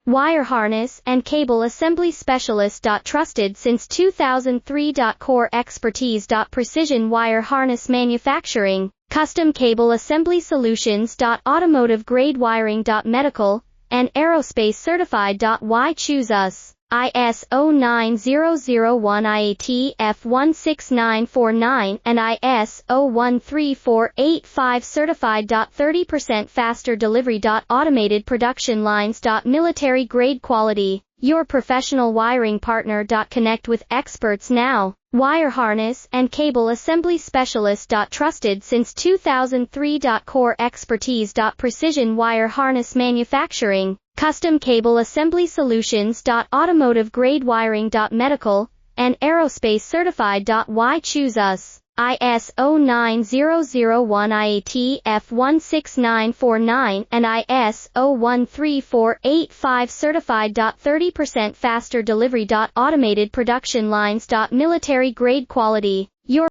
Wire harness and cable assembly specialist. Trusted since 2003. Core expertise. Precision wire harness manufacturing, custom cable assembly solutions. Automotive grade wiring. Medical and aerospace certified. Why choose us? ISO 9001 IAT F16949 and ISO 13485 certified. 30% faster delivery. Automated production lines. Military grade quality, your professional wiring partner. Connect with experts now. Wire harness and cable assembly specialist. Trusted since 2003. Core expertise. Precision wire harness manufacturing, custom cable assembly solutions. Automotive grade wiring. Medical and aerospace certified. Why choose us? ISO 9001 IAT F16949 and ISO 13485 certified. 30% faster delivery. Automated production lines. Military grade quality, your